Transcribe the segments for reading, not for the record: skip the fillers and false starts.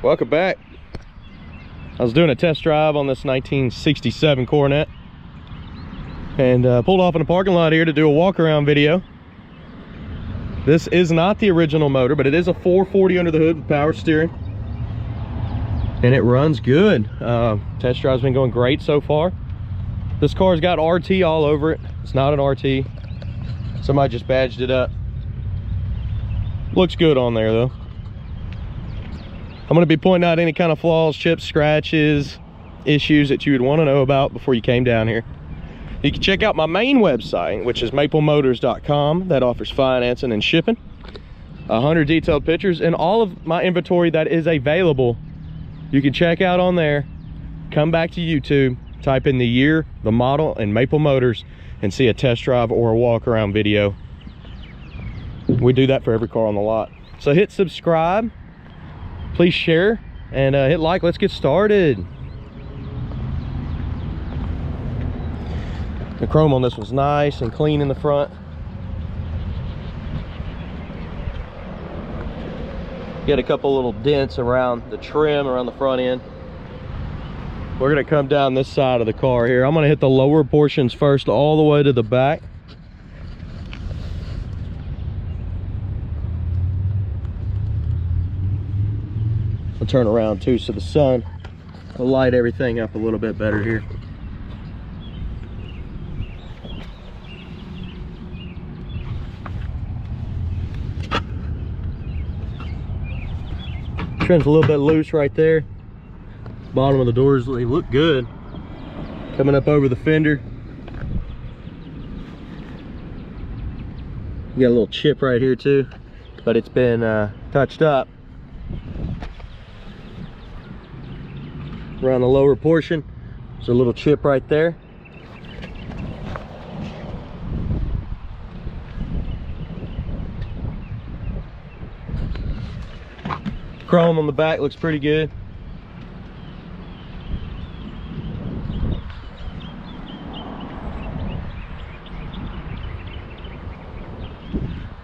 Welcome back. I was doing a test drive on this 1967 Coronet and pulled off in the parking lot here to do a walk around video. This is not the original motor, but it is a 440 under the hood with power steering, and it runs good. Test drive's been going great so far. This car's got RT all over it. It's not an RT. Somebody just badged it up. Looks good on there though. I'm going to be pointing out any kind of flaws, chips, scratches, issues that you would want to know about before you came down here. You can check out my main website, which is maplemotors.com. That offers financing and shipping. 100 detailed pictures and all of my inventory that is available. You can check out on there. Come back to YouTube, type in the year, the model, and Maple Motors, and see a test drive or a walk around video. We do that for every car on the lot. So hit subscribe. Please share and hit like. Let's get started. The chrome on this one's nice and clean in the front. Get a couple little dents around the trim around the front end. We're gonna come down this side of the car here. I'm gonna hit the lower portions first all the way to the back. I'll turn around too so the sun will light everything up a little bit better here. Trim's a little bit loose right there. Bottom of the doors, they look good. Coming up over the fender. You got a little chip right here too, but it's been touched up. Around the lower portion, there's a little chip right there. Chrome on the back looks pretty good.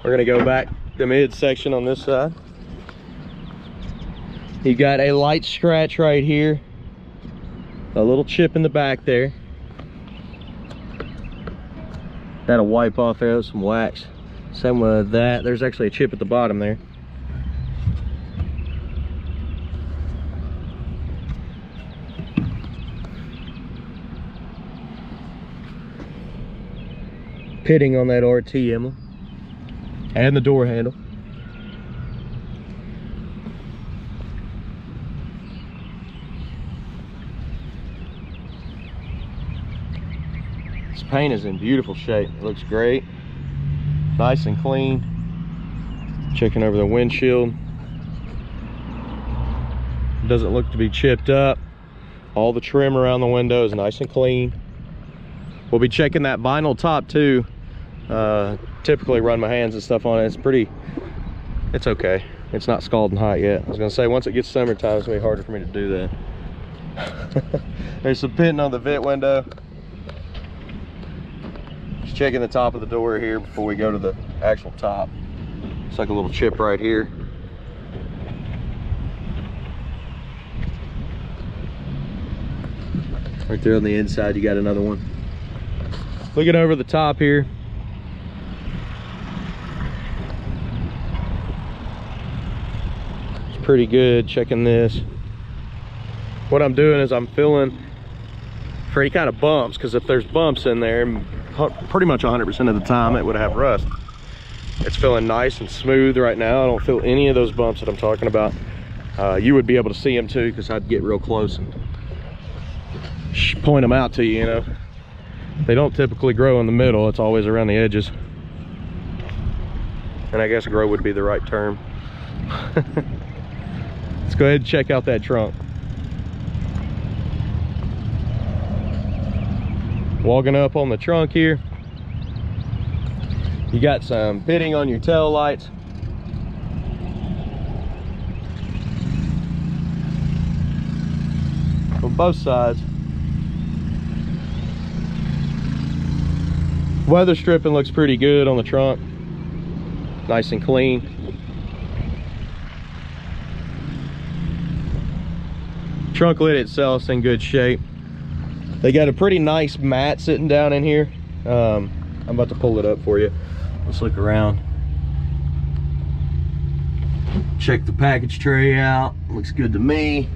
We're gonna go back the midsection on this side. You got a light scratch right here. A little chip in the back there. That'll wipe off there with some wax. Same with that. There's actually a chip at the bottom there. Pitting on that RT emblem. And the door handle. This paint is in beautiful shape. It looks great. Nice and clean. Checking over the windshield. It doesn't look to be chipped up. All the trim around the window is nice and clean. We'll be checking that vinyl top too. Typically run my hands and stuff on it. It's okay. It's not scalding hot yet. I was gonna say once it gets summertime, it's gonna be harder for me to do that. There's some pitting on the vent window. Just checking the top of the door here before we go to the actual top. It's like a little chip right here. Right there on the inside, you got another one. Looking over the top here. It's pretty good. Checking this. What I'm doing is I'm filling for any kind of bumps, because if there's bumps in there, pretty much 100% of the time it would have rust. It's feeling nice and smooth right now. I don't feel any of those bumps that I'm talking about. You would be able to see them too, because I'd get real close and point them out to you, you know. They don't typically grow in the middle. It's always around the edges. And I guess grow would be the right term. Let's go ahead and check out that trunk. Walking up on the trunk here. You got some pitting on your tail lights. On both sides. Weather stripping looks pretty good on the trunk. Nice and clean. Trunk lid itself's in good shape. They got a pretty nice mat sitting down in here. I'm about to pull it up for you. Let's look around. Check the package tray out. Looks good to me.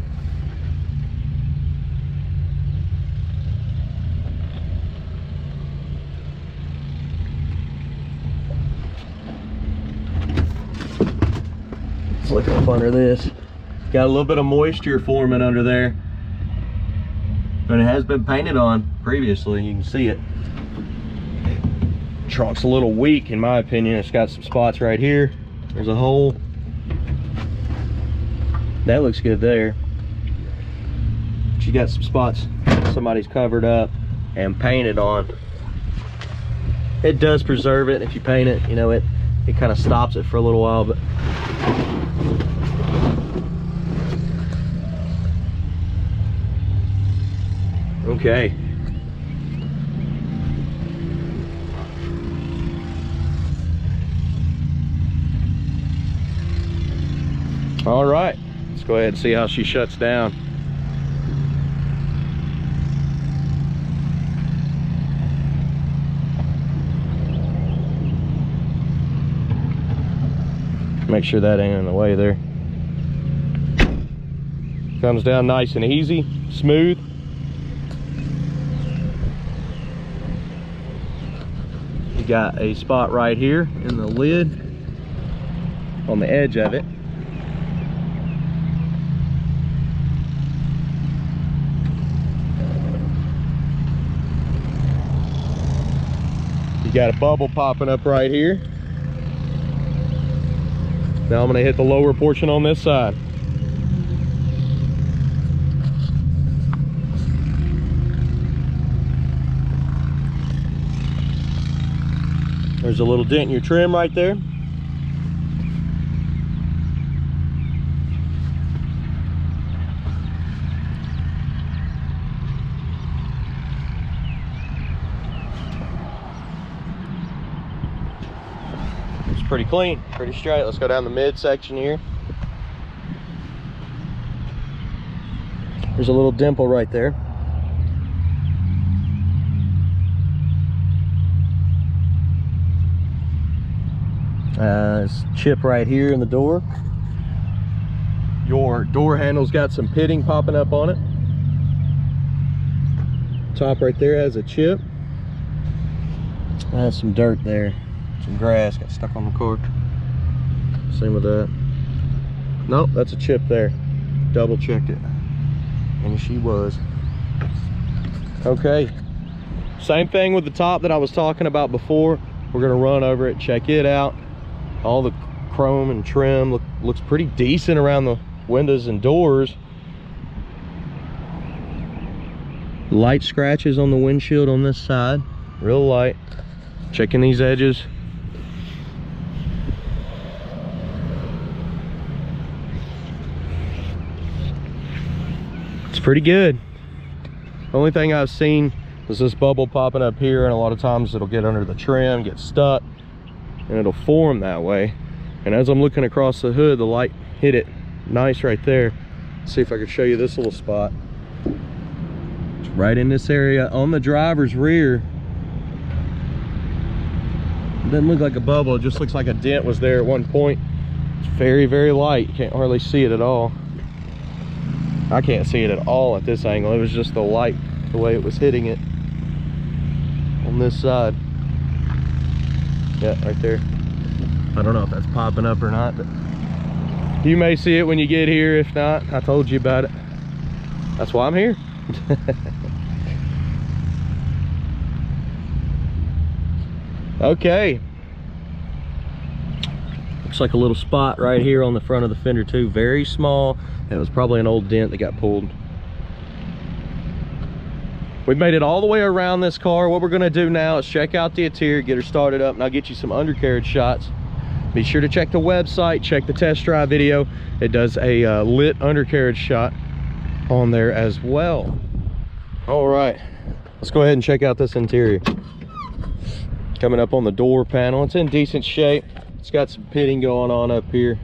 Let's look up under this. Got a little bit of moisture forming under there. And it has been painted on previously, you can see it. Trunk's a little weak in my opinion. It's got some spots right here. There's a hole. That looks good there. But you got some spots somebody's covered up and painted on. It does preserve it if you paint it, you know, it kind of stops it for a little while, but okay. All right, let's go ahead and see how she shuts down. Make sure that ain't in the way there. Comes down nice and easy, smooth. You got a spot right here in the lid on the edge of it. You got a bubble popping up right here. Now I'm going to hit the lower portion on this side. There's a little dent in your trim right there. It's pretty clean, pretty straight. Let's go down the mid section here. There's a little dimple right there. There's a chip right here in the door. Your door handle's got some pitting popping up on it. Top right there has a chip. There's some dirt there. Some grass got stuck on the cord. Same with that. Nope, that's a chip there. Double checked it. And she was. Okay. Same thing with the top that I was talking about before. We're gonna run over it, check it out. All the chrome and trim looks pretty decent around the windows and doors. Light scratches on the windshield on this side, real light. Checking these edges. It's pretty good. Only thing I've seen is this bubble popping up here, and a lot of times it'll get under the trim, get stuck, and it'll form that way. And as I'm looking across the hood, the light hit it nice right there. Let's see if I can show you this little spot. It's right in this area on the driver's rear. It doesn't look like a bubble, it just looks like a dent was there at one point. It's very, very light. You can't hardly see it at all. I can't see it at all at this angle. It was just the light, the way it was hitting it on this side. Yeah, right there. I don't know if that's popping up or not, but you may see it when you get here. If not, I told you about it. That's why I'm here. Okay. Looks like a little spot right here on the front of the fender too. Very small. It was probably an old dent that got pulled. We've made it all the way around this car. What we're gonna do now is check out the interior, get her started up, and I'll get you some undercarriage shots. Be sure to check the website, check the test drive video. It does a lit undercarriage shot on there as well. All right, let's go ahead and check out this interior. Coming up on the door panel, it's in decent shape. It's got some pitting going on up here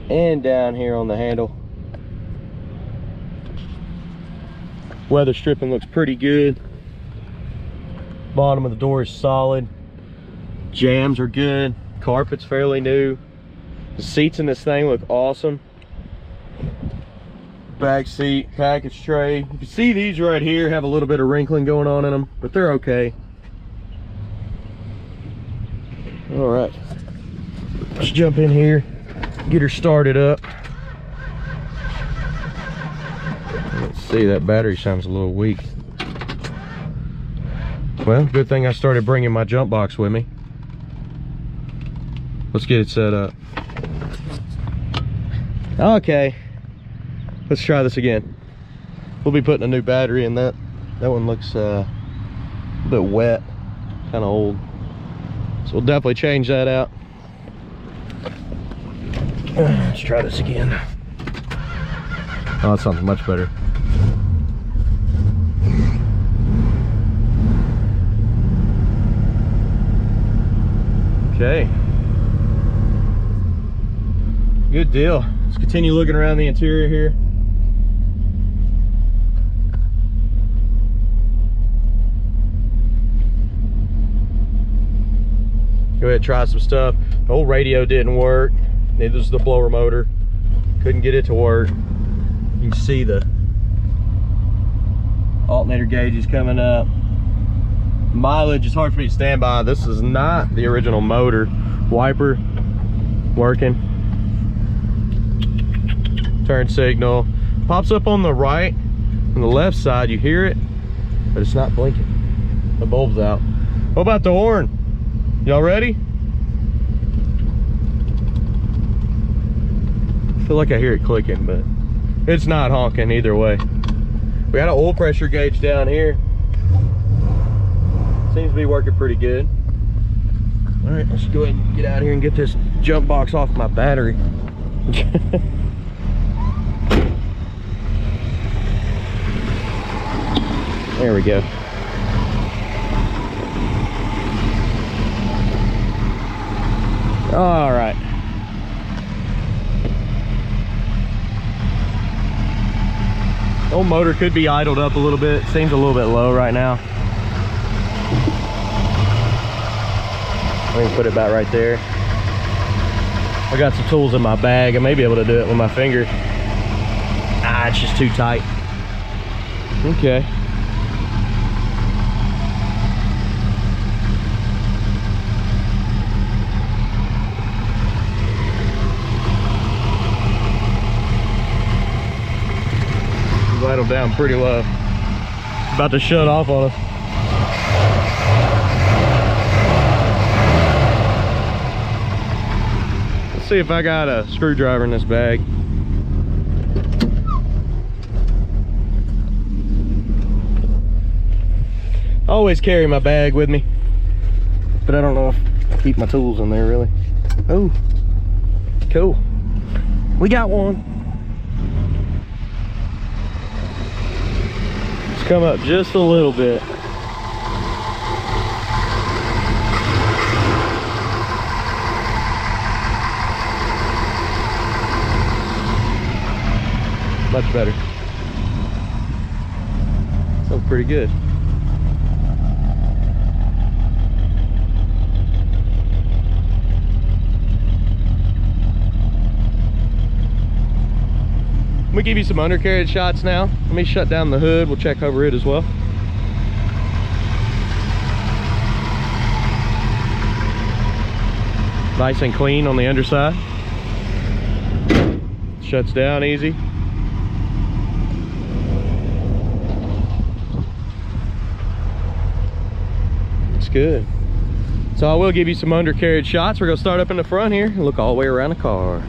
and down here on the handle. Weather stripping looks pretty good. Bottom of the door is solid. Jams are good. Carpet's fairly new. The seats in this thing look awesome. Back seat, package tray. You can see these right here have a little bit of wrinkling going on in them, but they're okay. All right, let's jump in here, get her started up. Let's see, that battery sounds a little weak. Well, good thing I started bringing my jump box with me. Let's get it set up. Okay, let's try this again. We'll be putting a new battery in that. That one looks a bit wet, kind of old. So we'll definitely change that out. Let's try this again. Oh, that sounds much better. Okay. Good deal. Let's continue looking around the interior here. Go ahead and try some stuff. The old radio didn't work. Neither does the blower motor. Couldn't get it to work. You can see the alternator gauges coming up. Mileage is hard for me to stand by. This is not the original motor. Wiper working. Turn signal. Pops up on the right. On the left side, you hear it, but it's not blinking. The bulb's out. What about the horn? Y'all ready? I feel like I hear it clicking, but it's not honking either way. We got an oil pressure gauge down here. Seems to be working pretty good. All right, let's go ahead and get out here and get this jump box off my battery. There we go. All right. Old motor could be idled up a little bit. Seems a little bit low right now. Let me put it back right there. I got some tools in my bag. I may be able to do it with my finger. Ah, it's just too tight. Okay. Idle down pretty low. About to shut off on us. Let's see if I got a screwdriver in this bag. I always carry my bag with me, but I don't know if I keep my tools in there really. Oh, cool. We got one. Come up just a little bit. Much better. Sounds pretty good. I'm gonna give you some undercarriage shots now. Let me shut down the hood. We'll check over it as well. Nice and clean on the underside. Shuts down easy. Looks good. So I will give you some undercarriage shots. We're gonna start up in the front here and look all the way around the car.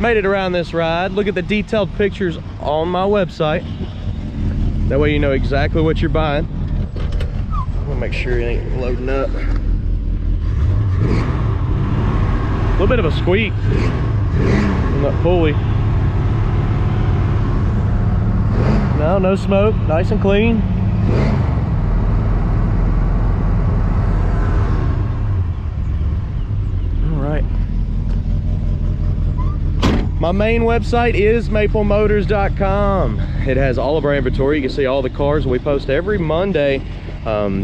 made it around this ride. Look at the detailed pictures on my website. That way you know exactly what you're buying. I'm gonna make sure it ain't loading up. A little bit of a squeak on that pulley. No smoke, nice and clean. All right. My main website is maplemotors.com. It has all of our inventory. You can see all the cars we post every Monday.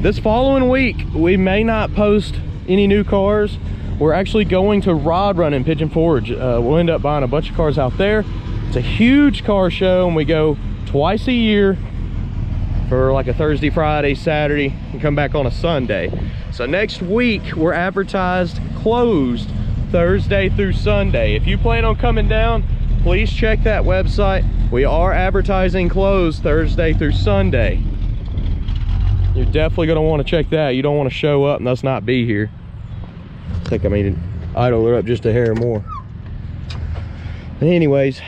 This following week, we may not post any new cars. We're actually going to Rod Run in Pigeon Forge. We'll end up buying a bunch of cars out there. It's a huge car show, and we go twice a year for like a Thursday, Friday, Saturday, and come back on a Sunday. So next week, we're advertised closed Thursday through Sunday. If you plan on coming down, please check that website. We are advertising closed Thursday through Sunday. You're definitely going to want to check that. You don't want to show up and us not be here. I think I made to idle her up just a hair more. But anyways,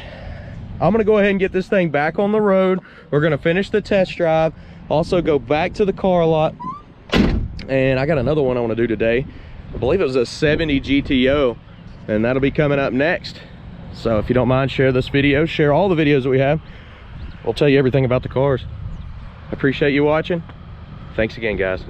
I'm going to go ahead and get this thing back on the road. We're going to finish the test drive, also go back to the car lot, and I got another one I want to do today. I believe it was a 70 GTO, and that'll be coming up next. So if you don't mind, share this video, share all the videos that we have. We'll tell you everything about the cars. I appreciate you watching. Thanks again, guys.